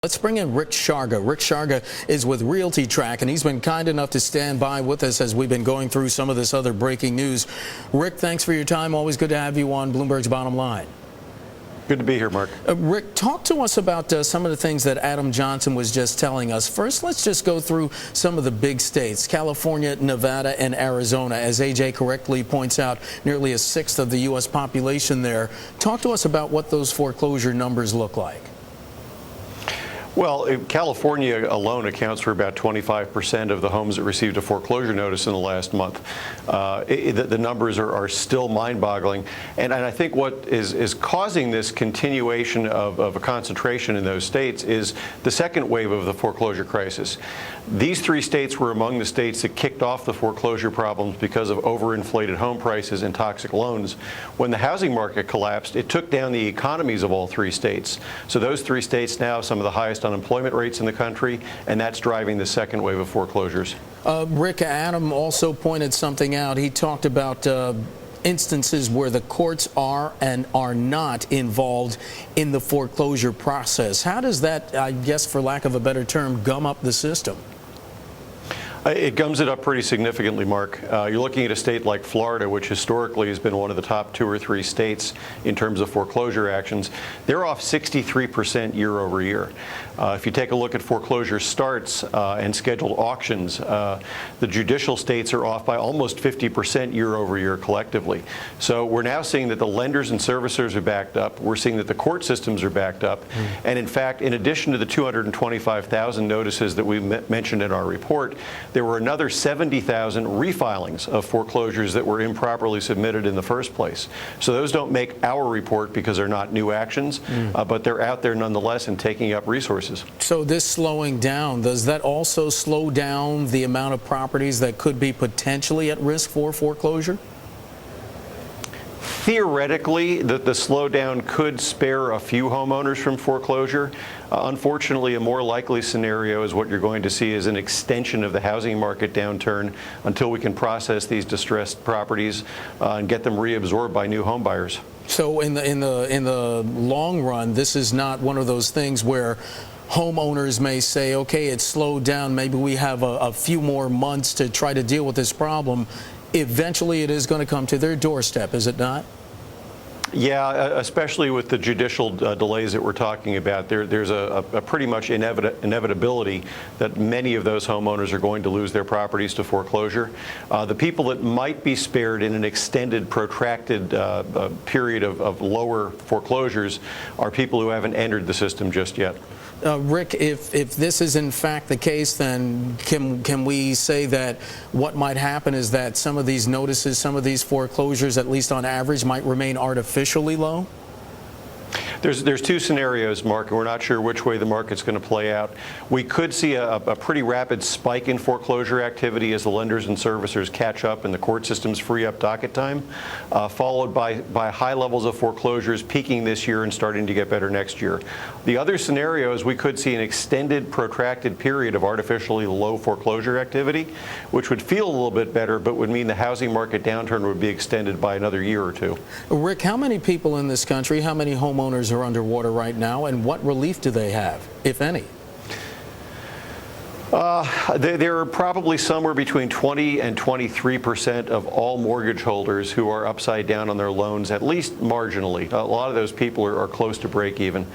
Let's bring in Rick Sharga. Rick Sharga is with RealtyTrac, and he's been kind enough to stand by with us as we've been going through some of this other breaking news. Rick, thanks for your time. Always good to have you on Bloomberg's Bottom Line. Good to be here, Mark. Rick, talk to us about some of the things that Adam Johnson was just telling us. First, let's just go through some of the big states, California, Nevada, and Arizona. As AJ correctly points out, nearly a sixth of the U.S. population there. Talk to us about what those foreclosure numbers look like. Well, California alone accounts for about 25% of the homes that received a foreclosure notice in the last month. The numbers are still mind-boggling. And I think what is causing this continuation of a concentration in those states is the second wave of the foreclosure crisis. These three states were among the states that kicked off the foreclosure problems because of overinflated home prices and toxic loans. When the housing market collapsed, it took down the economies of all three states. So those three states now have some of the highest unemployment rates in the country, and that's driving the second wave of foreclosures. Rick, Adam also pointed something out. He talked about instances where the courts are and are not involved in the foreclosure process. How does that, I guess for lack of a better term, gum up the system? It gums it up pretty significantly, Mark. You're looking at a state like Florida, which historically has been one of the top 2 or 3 states in terms of foreclosure actions. They're off 63% year over year. If you take a look at foreclosure starts and scheduled auctions, the judicial states are off by almost 50% year over year collectively. So we're now seeing that the lenders and servicers are backed up. We're seeing that the court systems are backed up. And in fact, in addition to the 225,000 notices that we mentioned in our report, there were another 70,000 refilings of foreclosures that were improperly submitted in the first place. So those don't make our report because they're not new actions, but they're out there nonetheless and taking up resources. So this slowing down, does that also slow down the amount of properties that could be potentially at risk for foreclosure? Theoretically, the slowdown could spare a few homeowners from foreclosure. Unfortunately, a more likely scenario is what you're going to see is an extension of the housing market downturn until we can process these distressed properties and get them reabsorbed by new home buyers. So in the long run, this is not one of those things where homeowners may say, okay, it's slowed down, maybe we have a few more months to try to deal with this problem. Eventually it is going to come to their doorstep, is it not? Yeah, especially with the judicial delays that we're talking about, there's a pretty much inevitability that many of those homeowners are going to lose their properties to foreclosure. The people that might be spared in an extended, protracted period of lower foreclosures are people who haven't entered the system just yet. Rick, if this is in fact the case, then can we say that what might happen is that some of these notices, some of these foreclosures, at least on average, might remain artificially low? There's 2 scenarios, Mark, and we're not sure which way the market's going to play out. We could see a pretty rapid spike in foreclosure activity as the lenders and servicers catch up and the court systems free up docket time, followed by high levels of foreclosures peaking this year and starting to get better next year. The other scenario is we could see an extended, protracted period of artificially low foreclosure activity, which would feel a little bit better, but would mean the housing market downturn would be extended by another year or 2. Rick, how many people in this country, how many homeowners are underwater right now, and what relief do they have, if any? There are probably somewhere between 20 and 23% of all mortgage holders who are upside down on their loans, at least marginally. A lot of those people are close to break even.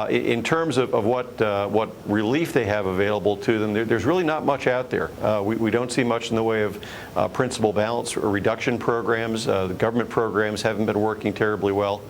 In terms of what relief they have available to them, there's really not much out there. We don't see much in the way of principal balance or reduction programs. The government programs haven't been working terribly well.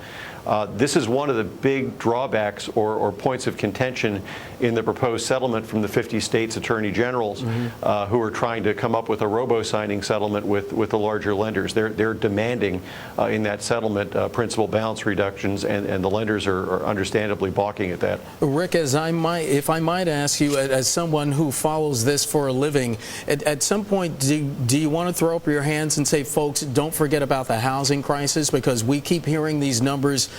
This is one of the big drawbacks or points of contention in the proposed settlement from the 50 states attorney generals who are trying to come up with a robo-signing settlement with the larger lenders. They're demanding in that settlement principal balance reductions, and the lenders are understandably balking at that. Rick, if I might ask you, as someone who follows this for a living, at some point do you want to throw up your hands and say, folks, don't forget about the housing crisis? Because we keep hearing these numbers.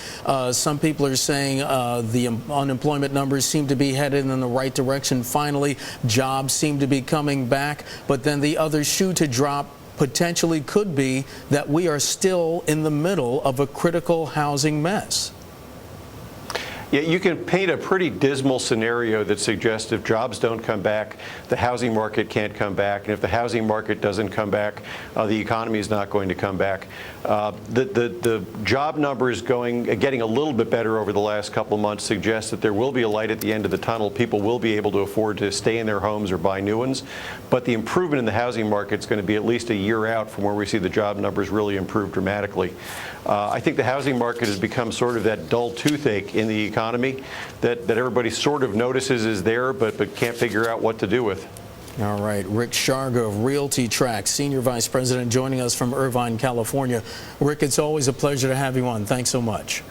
Some people are saying the unemployment numbers seem to be headed in the right direction. Finally, jobs seem to be coming back. But then the other shoe to drop potentially could be that we are still in the middle of a critical housing mess. Yeah, you can paint a pretty dismal scenario that suggests if jobs don't come back, the housing market can't come back, and if the housing market doesn't come back, the economy is not going to come back. The job numbers getting a little bit better over the last couple of months suggests that there will be a light at the end of the tunnel. People will be able to afford to stay in their homes or buy new ones, but the improvement in the housing market is going to be at least a year out from where we see the job numbers really improve dramatically. I think the housing market has become sort of that dull toothache in the economy that everybody sort of notices is there, but can't figure out what to do with. All right, Rick Sharga of RealtyTrac, Senior Vice President, joining us from Irvine, California. Rick, it's always a pleasure to have you on. Thanks so much.